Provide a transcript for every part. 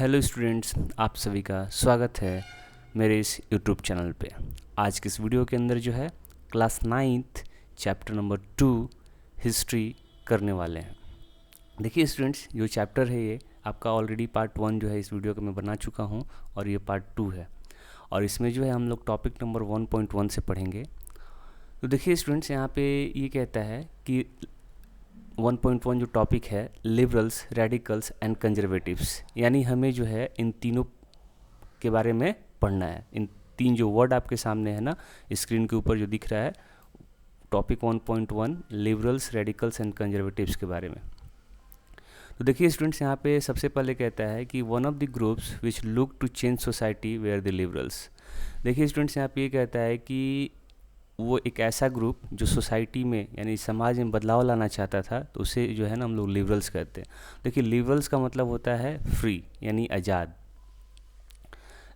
Hello students, आप सभी का स्वागत है मेरे इस यूट्यूब चैनल पे। आज की इस वीडियो के अंदर जो है class 9th chapter number 2 history करने वाले हैं। देखिए स्टूडेंट्स, जो चैप्टर है ये आपका ऑलरेडी पार्ट 1 जो है इस वीडियो का मैं बना चुका हूँ और ये पार्ट 2 है और इसमें जो है हम लोग टॉपिक नंबर 1.1 से पढ़ेंगे। तो देखिए स्टूडेंट्स, यहाँ पे ये कहता है कि 1.1 जो टॉपिक है लिबरल्स, रेडिकल्स एंड कंजर्वेटिव्स, यानी हमें जो है इन तीनों के बारे में पढ़ना है। इन तीन जो वर्ड आपके सामने है ना स्क्रीन के ऊपर जो दिख रहा है, topic 1.1 liberals, radicals and conservatives के बारे में। तो देखिए स्टूडेंट्स, यहाँ पे सबसे पहले कहता है कि one of the groups which look to change society where the liberals. देखिए स्टूडेंट्स, यहाँ पे ये कहता है कि वो एक ऐसा ग्रुप जो सोसाइटी में यानी समाज में बदलाव लाना चाहता था, तो उसे जो है ना हम लोग लिबरल्स कहते हैं। देखिए लिबरल्स का मतलब होता है फ्री यानी आज़ाद।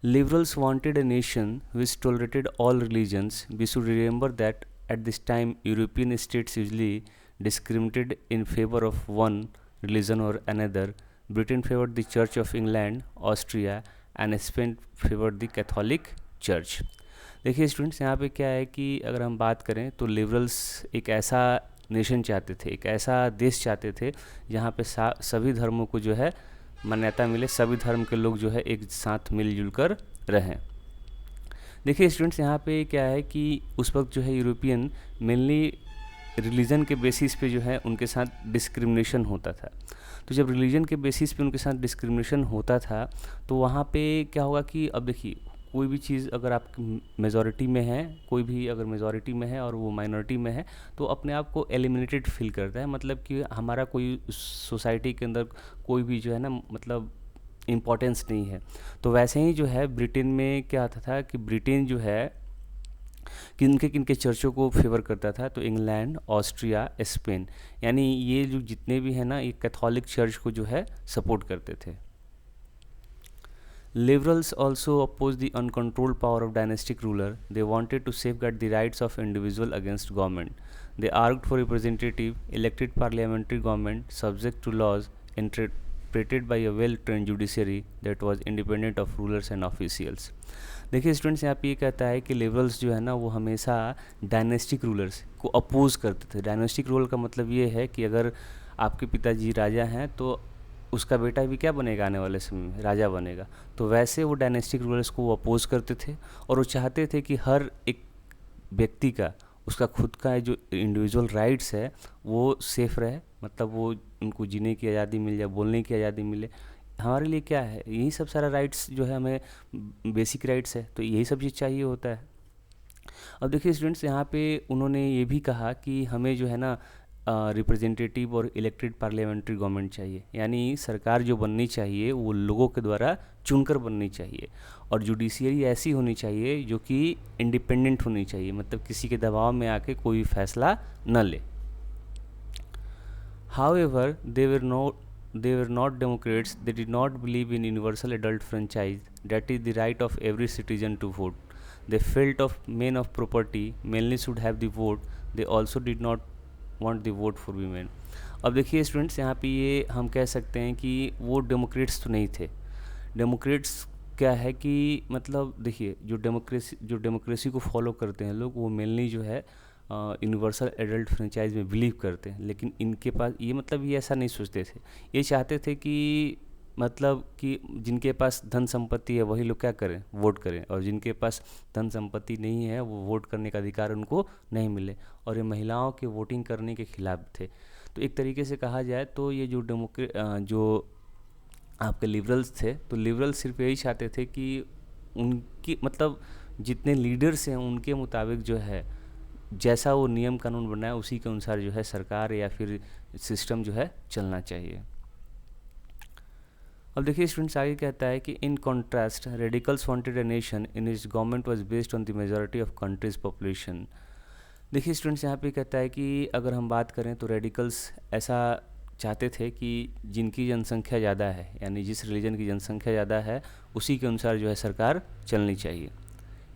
Liberals wanted a nation which tolerated all religions. We should remember that at this time European states usually discriminated in favour of one religion और another. Britain favoured the Church of England, Austria and Spain favoured the Catholic church. देखिए students, यहाँ पे क्या है कि अगर हम बात करें तो लिबरल्स एक ऐसा नेशन चाहते थे, एक ऐसा देश चाहते थे जहाँ पे सभी धर्मों को जो है मान्यता मिले, सभी धर्म के लोग जो है एक साथ मिलजुल कर रहें। देखिए स्टूडेंट्स, यहाँ पे क्या है कि उस वक्त जो है यूरोपियन मेनली रिलीजन के बेसिस पे जो है उनके साथ डिस्क्रिमिनेशन होता था। तो जब रिलीजन के बेसिस पे उनके साथ डिस्क्रिमिनेशन होता था तो वहाँ पे क्या होगा कि अब देखिए कोई भी चीज़ अगर आप मेजॉरिटी में है, कोई भी अगर मेजॉरिटी में है और वो माइनॉरिटी में है तो अपने आप को एलिमिनेटेड फील करता है। मतलब कि हमारा कोई सोसाइटी के अंदर कोई भी जो है ना मतलब इम्पोर्टेंस नहीं है। तो वैसे ही जो है ब्रिटेन में क्या आता था कि ब्रिटेन जो है किनके किनके चर्चों को फेवर करता था, तो इंग्लैंड, ऑस्ट्रिया, स्पेन, यानी ये जो जितने भी हैं ना ये कैथोलिक चर्च को जो है सपोर्ट करते थे। Liberals also opposed the uncontrolled power of dynastic ruler. They wanted to safeguard the rights of individual against government. They argued for representative, elected parliamentary government subject to laws interpreted by a well-trained judiciary that was independent of rulers and officials. देखिए students, यहाँ पे ये कहता है कि liberals जो है ना वो हमेशा डायनेस्टिक रूलर्स को अपोज करते थे। डायनेस्टिक रूल का मतलब ये है कि अगर आपके पिताजी राजा हैं तो उसका बेटा भी क्या बनेगा, आने वाले समय में राजा बनेगा। तो वैसे वो डायनेस्टिक रूलर्स को वो अपोज करते थे और वो चाहते थे कि हर एक व्यक्ति का उसका खुद का जो इंडिविजुअल राइट्स है वो सेफ रहे, मतलब वो उनको जीने की आज़ादी मिल जाए, बोलने की आज़ादी मिले। हमारे लिए क्या है, यही सब सारा राइट्स जो है हमें बेसिक राइट्स है, तो यही सब चीज़ चाहिए होता है। अब देखिए स्टूडेंट्स, यहाँ पे उन्होंने ये भी कहा कि हमें जो है ना रिप्रेजेंटेटिव और इलेक्टेड पार्लियामेंट्री गवर्नमेंट चाहिए, यानी सरकार जो बननी चाहिए वो लोगों के द्वारा चुनकर बननी चाहिए और जुडिशियरी ऐसी होनी चाहिए जो कि इंडिपेंडेंट होनी चाहिए, मतलब किसी के दबाव में आके कोई फैसला न ले। However, they were not Democrats. They did not believe in universal adult franchise, that is the right of every citizen to vote. They felt of men of property mainly should have the vote. They also did not want the vote for women. अब देखिए students, यहाँ पे ये हम कह सकते हैं कि वो डेमोक्रेट्स तो नहीं थे। डेमोक्रेट्स क्या है कि मतलब देखिए जो डेमोक्रेसी को फॉलो करते हैं लोग वो मेनली जो है यूनिवर्सल एडल्ट फ्रेंचाइज में बिलीव करते हैं, लेकिन इनके पास ये मतलब ये ऐसा नहीं सोचते थे। ये चाहते थे कि मतलब कि जिनके पास धन संपत्ति है वही लोग क्या करें, वोट करें, और जिनके पास धन संपत्ति नहीं है वो वोट करने का अधिकार उनको नहीं मिले, और ये महिलाओं के वोटिंग करने के खिलाफ थे। तो एक तरीके से कहा जाए तो ये जो आपके लिबरल्स थे, तो लिबरल्स सिर्फ यही चाहते थे कि उनकी मतलब जितने लीडर्स हैं उनके मुताबिक जो है जैसा वो नियम कानून बनाए उसी के अनुसार जो है सरकार या फिर सिस्टम जो है चलना चाहिए। अब देखिए स्टूडेंट्स, आगे कहता है कि in contrast radicals wanted a nation in which government was based on the majority of countries population. देखिए स्टूडेंट्स, यहाँ पे कहता है कि अगर हम बात करें तो रेडिकल्स ऐसा चाहते थे कि जिनकी जनसंख्या ज़्यादा है, यानी जिस रिलीजन की जनसंख्या ज़्यादा है उसी के अनुसार जो है सरकार चलनी चाहिए।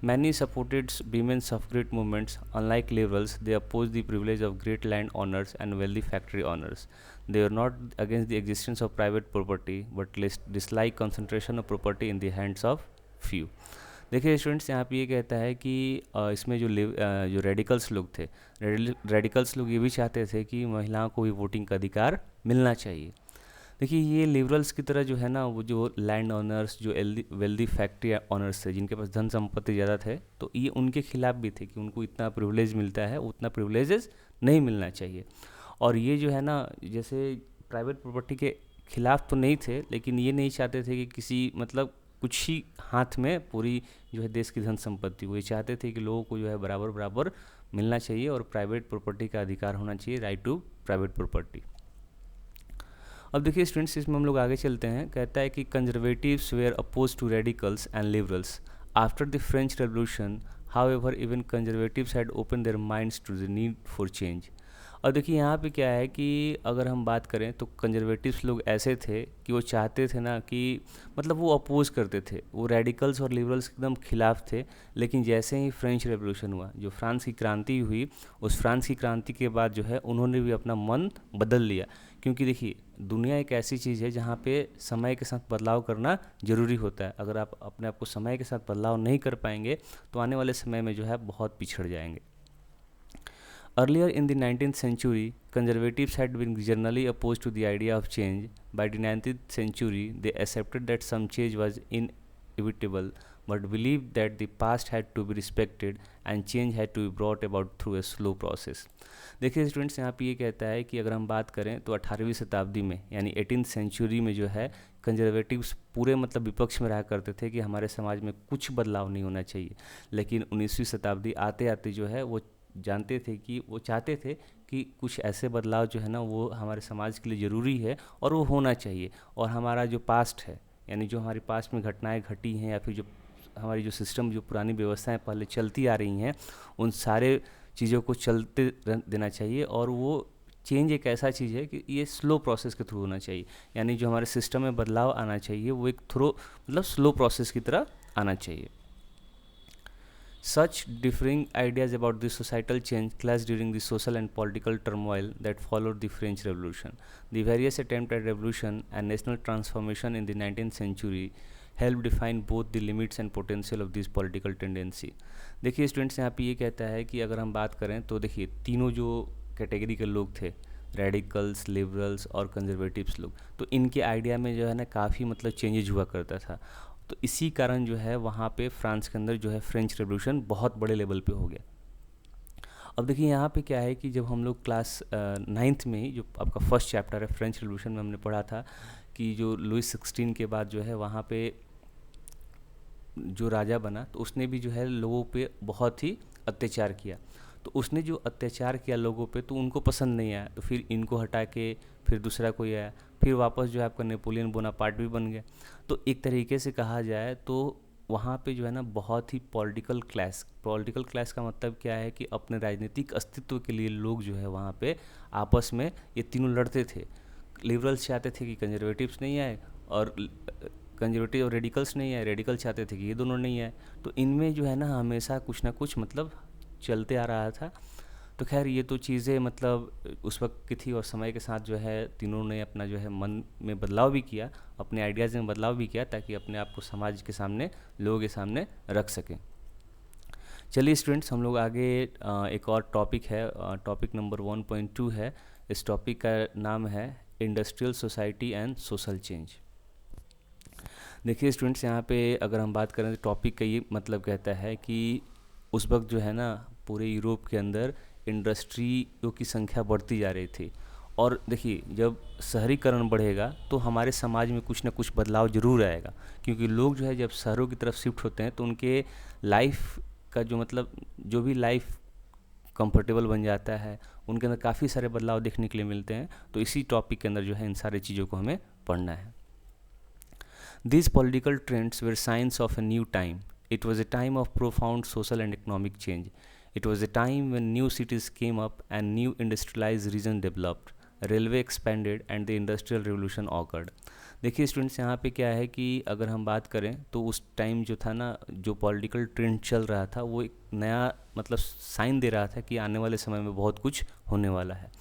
Many supported women's suffrage movements. Unlike liberals, they opposed the privilege of great land owners and wealthy factory owners. They were not against the existence of private property but dislike concentration of property in the hands of few. देखिए students, यहाँ पे ये कहता है कि इसमें जो radicals लोग थे, रेडिकल्स लोग ये भी चाहते थे कि महिलाओं को भी वोटिंग का अधिकार मिलना चाहिए। देखिए ये लिबरल्स की तरह जो है ना, वो जो लैंड ऑनर्स, जो वेल्दी फैक्ट्री ऑनर्स थे, जिनके पास धन संपत्ति ज़्यादा थे, तो ये उनके खिलाफ भी थे कि उनको इतना प्रिविलेज मिलता है, उतना प्रिविलेजेस नहीं मिलना चाहिए। और ये जो है ना, जैसे प्राइवेट प्रॉपर्टी के खिलाफ तो नहीं थे, लेकिन ये नहीं चाहते थे कि किसी मतलब कुछ ही हाथ में पूरी जो है देश की धन संपत्ति हो। ये चाहते थे कि लोगों को जो है बराबर बराबर मिलना चाहिए और प्राइवेट प्रॉपर्टी का अधिकार होना चाहिए, राइट टू प्राइवेट प्रॉपर्टी। अब देखिए स्टूडेंट्स, इसमें हम लोग आगे चलते हैं। कहता है कि conservatives were oppose to radicals and liberals after the French revolution, however even conservatives had open their minds to the need for change. और देखिए यहाँ पे क्या है कि अगर हम बात करें तो कंजर्वेटिव्स लोग ऐसे थे कि वो चाहते थे ना कि मतलब वो अपोज करते थे, वो रेडिकल्स और लिबरल्स एकदम खिलाफ थे। लेकिन जैसे ही फ्रेंच रेवोल्यूशन हुआ, जो फ्रांस की क्रांति हुई, उस फ्रांस की क्रांति के बाद जो है उन्होंने भी अपना मन बदल लिया। क्योंकि देखिए दुनिया एक ऐसी चीज़ है जहाँ पे समय के साथ बदलाव करना ज़रूरी होता है। अगर आप अपने आप को समय के साथ बदलाव नहीं कर पाएंगे तो आने वाले समय में जो है बहुत पिछड़ जाएंगे। Earlier in the 19th century, conservatives had been generally opposed to the idea of change. By the 19th century, they accepted that some change was inevitable, but believed that the past had to be respected and change had to be brought about through a slow process. देखिए students, यहाँ पे ये कहता है कि अगर हम बात करें तो 18वीं शताब्दी में यानी 18th सेंचुरी में जो है कंजर्वेटिव्स पूरे मतलब विपक्ष में रहा करते थे कि हमारे समाज में कुछ बदलाव नहीं होना चाहिए। लेकिन 19वीं शताब्दी आते आते जो है वो जानते थे कि वो चाहते थे कि कुछ ऐसे बदलाव जो है ना वो हमारे समाज के लिए ज़रूरी है और वो होना चाहिए। और हमारा जो पास्ट है, यानी जो हमारे पास्ट में घटनाएं घटी हैं या फिर जो हमारी जो सिस्टम, जो पुरानी व्यवस्थाएं पहले चलती आ रही हैं, उन सारे चीज़ों को चलते देना चाहिए। और वो चेंज एक ऐसा चीज़ है कि ये स्लो प्रोसेस के थ्रू होना चाहिए, यानी जो हमारे सिस्टम में बदलाव आना चाहिए वो एक थ्रो मतलब स्लो प्रोसेस की तरह आना चाहिए। Such differing ideas about the societal change clashed during the social and political turmoil that followed the French Revolution. The various attempts at revolution and national transformation in the 19th century helped define both the limits and potential of this political tendency. देखिए students, यहाँ पे ये कहता है कि अगर हम बात करें तो देखिए तीनों जो कैटेगरी के लोग थे, रेडिकल्स, लिबरल्स और कंजर्वेटिव्स लोग, तो इनके आइडिया में जो है ना काफ़ी मतलब चेंजेज हुआ करता था। तो इसी कारण जो है वहाँ पे फ्रांस के अंदर जो है फ्रेंच रेवोल्यूशन बहुत बड़े लेवल पे हो गया। अब देखिए यहाँ पे क्या है कि जब हम लोग क्लास 9th में ही जो आपका फर्स्ट चैप्टर है फ्रेंच रेवोल्यूशन में, हमने पढ़ा था कि जो लुइस 16 के बाद जो है वहाँ पे जो राजा बना तो उसने भी जो है लोगों पे बहुत ही अत्याचार किया। तो उसने जो अत्याचार किया लोगों पे तो उनको पसंद नहीं आया, तो फिर इनको हटा के फिर दूसरा कोई आया, फिर वापस जो है आपका नेपोलियन बोनापार्ट भी बन गया। तो एक तरीके से कहा जाए तो वहाँ पे जो है ना बहुत ही पॉलिटिकल क्लास का मतलब क्या है कि अपने राजनीतिक अस्तित्व के लिए लोग जो है वहाँ पे आपस में ये तीनों लड़ते थे। लिबरल्स चाहते थे कि कंजर्वेटिव्स नहीं आए और कंजर्वेटिव और रेडिकल्स नहीं आए, रेडिकल चाहते थे कि ये दोनों नहीं आए। तो इनमें जो है ना हमेशा कुछ ना कुछ मतलब चलते आ रहा था। तो खैर ये तो चीज़ें मतलब उस वक्त की थी और समय के साथ जो है तीनों ने अपना जो है मन में बदलाव भी किया, अपने आइडियाज़ में बदलाव भी किया ताकि अपने आप को समाज के सामने, लोगों के सामने रख सकें। चलिए स्टूडेंट्स, हम लोग आगे एक और टॉपिक है, टॉपिक नंबर 1.2 है। इस टॉपिक का नाम है industrial society and social change. देखिए स्टूडेंट्स, यहाँ पे अगर हम बात करें तो टॉपिक का ये मतलब कहता है कि उस वक्त जो है ना पूरे यूरोप के अंदर इंडस्ट्रियों की संख्या बढ़ती जा रही थी। और देखिए जब शहरीकरण बढ़ेगा तो हमारे समाज में कुछ ना कुछ बदलाव ज़रूर आएगा, क्योंकि लोग जो है जब शहरों की तरफ शिफ्ट होते हैं तो उनके लाइफ का जो मतलब जो भी लाइफ कंफर्टेबल बन जाता है, उनके अंदर काफ़ी सारे बदलाव देखने के लिए मिलते हैं। तो इसी टॉपिक के अंदर जो है इन सारी चीज़ों को हमें पढ़ना है। These political trends were signs of a new time. It was a time of profound social and economic change. It was a time when new cities came up and new industrialized regions developed. Railway expanded and the industrial revolution occurred. देखिए students, यहाँ पे क्या है कि अगर हम बात करें तो उस टाइम जो था ना, जो पॉलिटिकल ट्रेंड चल रहा था वो एक नया मतलब साइन दे रहा था कि आने वाले समय में बहुत कुछ होने वाला है।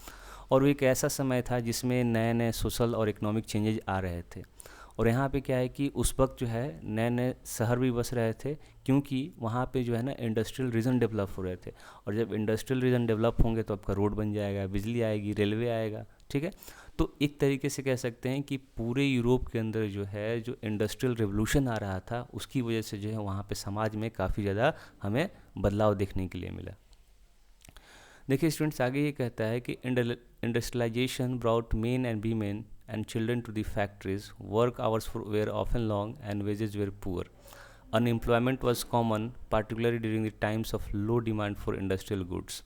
और वो एक ऐसा समय था जिसमें नए नए सोशल और इकोनॉमिक चेंजेज आ रहे थे। और यहाँ पे क्या है कि उस वक्त जो है नए नए शहर भी बस रहे थे, क्योंकि वहाँ पे जो है ना इंडस्ट्रियल रीजन डेवलप हो रहे थे। और जब इंडस्ट्रियल रीजन डेवलप होंगे तो आपका रोड बन जाएगा, बिजली आएगी, रेलवे आएगा, ठीक है। तो एक तरीके से कह सकते हैं कि पूरे यूरोप के अंदर जो है जो इंडस्ट्रियल रिवोल्यूशन आ रहा था उसकी वजह से जो है वहाँ पे समाज में काफ़ी ज़्यादा हमें बदलाव देखने के लिए मिला। देखिए स्टूडेंट्स, आगे ये कहता है कि industrialisation brought men and women and children to the factories. Work hours were often long and wages were poor. Unemployment was common, particularly during the times of low demand for industrial goods.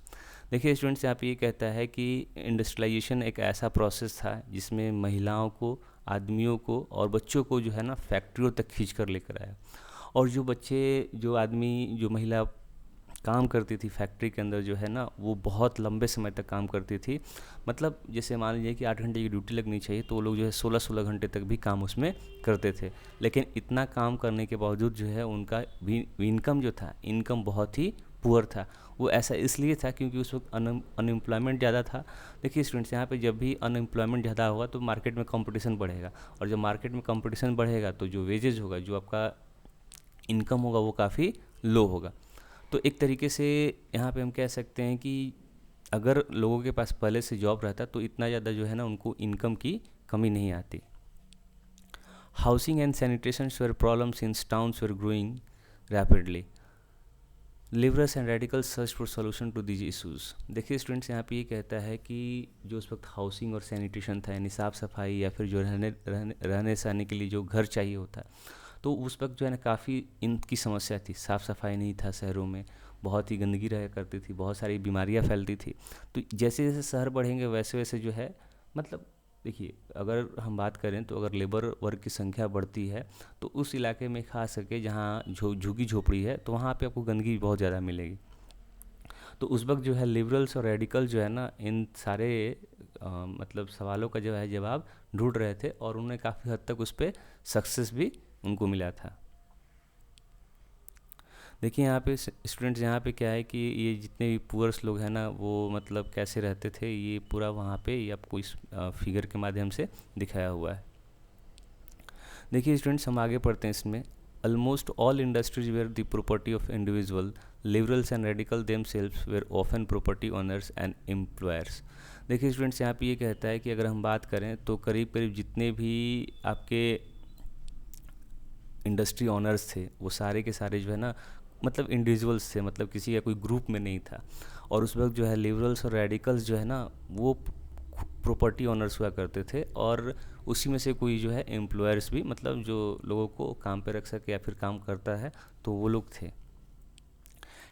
देखिए students, यहाँ पे ये कहता है कि industrialisation एक ऐसा process था जिसमें महिलाओं को, आदमियों को और बच्चों को जो है ना फैक्ट्रियों तक खींच कर लेकर आया। और जो बच्चे, जो आदमी, जो महिला काम करती थी फैक्ट्री के अंदर जो है ना, वो बहुत लंबे समय तक काम करती थी। मतलब जैसे मान लीजिए कि 8 घंटे की ड्यूटी लगनी चाहिए तो वो लोग जो है 16-16 घंटे तक भी काम उसमें करते थे। लेकिन इतना काम करने के बावजूद जो है उनका इनकम जो था, इनकम बहुत ही पुअर था। वो ऐसा इसलिए था क्योंकि उस वक्त अनएम्प्लॉयमेंट ज़्यादा था। देखिए स्टूडेंट्स, यहाँ पे जब भी अनएम्प्लॉयमेंट ज़्यादा होगा तो मार्केट में कंपटीशन बढ़ेगा, और जब मार्केट में कंपटीशन बढ़ेगा तो जो वेजेज होगा, जो आपका इनकम होगा, वो काफ़ी लो होगा। तो एक तरीके से यहाँ पे हम कह सकते हैं कि अगर लोगों के पास पहले से जॉब रहता तो इतना ज़्यादा जो है ना उनको इनकम की कमी नहीं आती। Housing and sanitation were problems in towns were growing rapidly. Liberals and radicals search for solution to these issues. देखिए स्टूडेंट्स, यहाँ पे ये कहता है कि जो उस वक्त हाउसिंग और सैनिटेशन था, यानी साफ़ सफाई या फिर जो रहने सहने के लिए जो घर चाहिए होता है, तो उस वक्त जो है ना काफ़ी इनकी समस्या थी। साफ़ सफाई नहीं था शहरों में, बहुत ही गंदगी रहा करती थी, बहुत सारी बीमारियाँ फैलती थी। तो जैसे जैसे शहर बढ़ेंगे वैसे वैसे जो है, मतलब देखिए अगर हम बात करें तो अगर लेबर वर्ग की संख्या बढ़ती है तो उस इलाके में खास करके जहाँ झुग्गी झोपड़ी है तो वहाँ पे आपको गंदगी बहुत ज़्यादा मिलेगी। तो उस वक्त जो है लिबरल्स और रेडिकल जो है ना इन सारे मतलब सवालों का जो है जवाब ढूंढ रहे थे, और उन्होंने काफ़ी हद तक उस पर सक्सेस भी उनको मिला था। देखिए यहाँ पे स्टूडेंट्स, यहाँ पे क्या है कि ये जितने भी पुअर्स लोग हैं ना, वो मतलब कैसे रहते थे, ये पूरा वहाँ पे ये आपको इस फिगर के माध्यम से दिखाया हुआ है। देखिए स्टूडेंट्स, हम आगे पढ़ते हैं इसमें। Almost all industries were the property of individual, liberals and radical themselves were often property owners and employers. देखिए स्टूडेंट्स, यहाँ पे ये कहता है कि अगर हम बात करें तो करीब करीब जितने भी आपके इंडस्ट्री ऑनर्स थे वो सारे के सारे जो है ना मतलब इंडिविजुअल्स थे, मतलब किसी का कोई ग्रुप में नहीं था। और उस वक्त जो है लिबरल्स और रेडिकल्स जो है ना वो प्रॉपर्टी ऑनर्स हुआ करते थे, और उसी में से कोई जो है एम्प्लॉयर्स भी, मतलब जो लोगों को काम पे रख सके या फिर काम करता है तो वो लोग थे।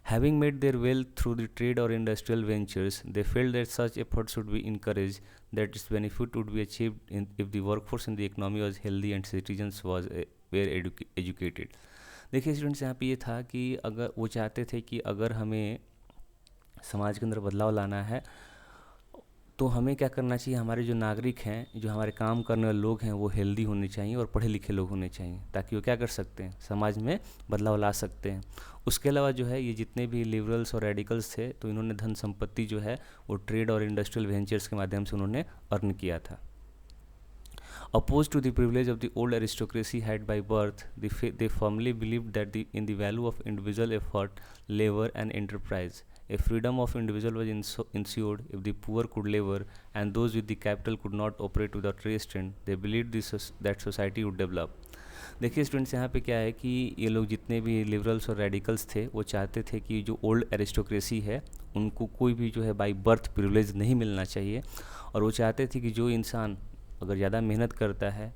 Having made their wealth through the trade or industrial ventures, they felt that such efforts should be encouraged, that its benefit would be achieved if the workforce in the economy was healthy and citizens were educated. देखिए students, यहाँ पे ये था कि अगर वो चाहते थे कि अगर हमें समाज के अंदर बदलाव लाना है तो हमें क्या करना चाहिए, हमारे जो नागरिक हैं, जो हमारे काम करने वाले लोग हैं, वो हेल्दी होने चाहिए और पढ़े लिखे लोग होने चाहिए, ताकि वो क्या कर सकते हैं, समाज में बदलाव ला सकते हैं। उसके अलावा जो है ये जितने भी लिबरल्स और रेडिकल्स थे तो इन्होंने धन संपत्ति जो है वो ट्रेड और इंडस्ट्रियल वेंचर्स के माध्यम से उन्होंने अर्न किया था। Opposed to the privilege of the old aristocracy had by birth, they firmly believed that in the value of individual effort, labor, and enterprise. A freedom of individual was ensured if the poor could labor and those with the capital could not operate without restraint. They believed that society would develop. देखिए students, यहाँ पे क्या है कि ये लोग जितने भी लिबरल्स और रेडिकल्स थे वो चाहते थे कि जो ओल्ड एरिस्टोक्रेसी है उनको कोई भी जो है बाई बर्थ प्रिविलेज नहीं मिलना चाहिए, और वो चाहते थे कि जो इंसान अगर ज़्यादा मेहनत करता है,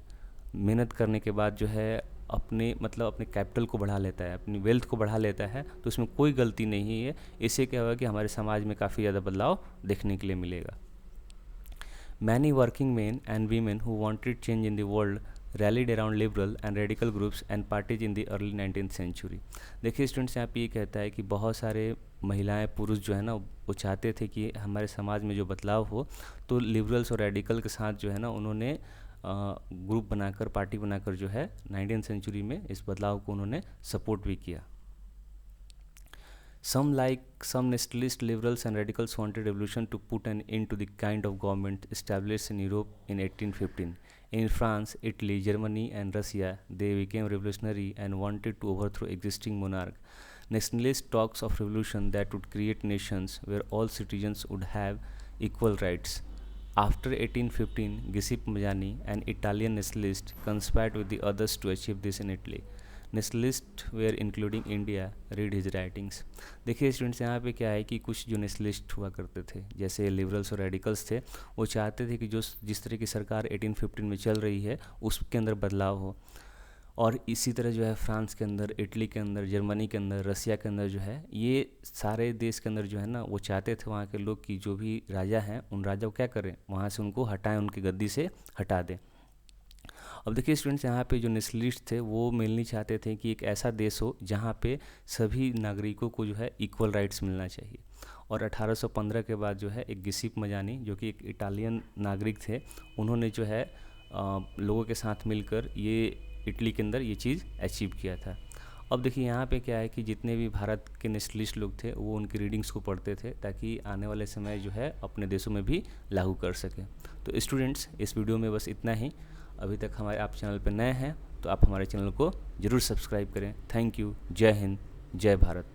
मेहनत करने के बाद जो है अपने मतलब अपने कैपिटल को बढ़ा लेता है, अपनी वेल्थ को बढ़ा लेता है, तो इसमें कोई गलती नहीं है। इससे क्या होगा कि हमारे समाज में काफ़ी ज़्यादा बदलाव देखने के लिए मिलेगा। Many working man and women who wanted change in the world rallied around liberal and radical groups and parties in the early 19th century. देखिए स्टूडेंट्स, यहाँ पे ये कहता है कि बहुत सारे महिलाएं, पुरुष जो है ना वो चाहते थे कि हमारे समाज में जो बदलाव हो, तो लिबरल्स और रेडिकल के साथ जो है ना उन्होंने ग्रुप बनाकर, पार्टी बनाकर जो है 19th सेंचुरी में इस बदलाव को उन्होंने सपोर्ट भी किया। Some nationalist liberals and radicals wanted revolution to put an end to the kind of government established in Europe in 1815. In France, Italy, Germany, and Russia, they became revolutionary and wanted to overthrow existing monarch. Nationalist talks of revolution that would create nations where all citizens would have equal rights. After 1815, Giuseppe Mazzini, an Italian nationalist, conspired with the others to achieve this in Italy. Nationalist were including India, read his writings. देखिए students, यहाँ पे क्या है कि कुछ जो nationalist हुआ करते थे, जैसे लिबरल्स और रेडिकल्स थे, वो चाहते थे कि जो जिस तरह की सरकार 1815 में चल रही है उसके अंदर बदलाव हो। और इसी तरह जो है फ्रांस के अंदर, इटली के अंदर, जर्मनी के अंदर, रसिया के अंदर जो है, ये सारे देश के अंदर जो है ना, वो चाहते थे वहाँ के लोग कि जो भी राजा हैं उन राजा को क्या करें, वहाँ से उनको हटाएं, उनकी गद्दी से हटा दें। अब देखिए स्टूडेंट्स, यहाँ पे जो नेशनलिस्ट थे वो मेनली चाहते थे कि एक ऐसा देश हो जहाँ पे सभी नागरिकों को जो है इक्वल राइट्स मिलना चाहिए। और 1815 के बाद जो है एक गिउसेppe मज़ानी, जो कि एक इटालियन नागरिक थे, उन्होंने जो है लोगों के साथ मिलकर ये इटली के अंदर ये चीज़ अचीव किया था। अब देखिए यहाँ पे क्या है कि जितने भी भारत के नेशनलिस्ट लोग थे वो उनकी रीडिंग्स को पढ़ते थे ताकि आने वाले समय जो है अपने देशों में भी लागू कर सकें। तो स्टूडेंट्स, इस वीडियो में बस इतना ही। अभी तक हमारे आप चैनल पर नए हैं तो आप हमारे चैनल को ज़रूर सब्सक्राइब करें। Thank you. जय हिंद, जय भारत।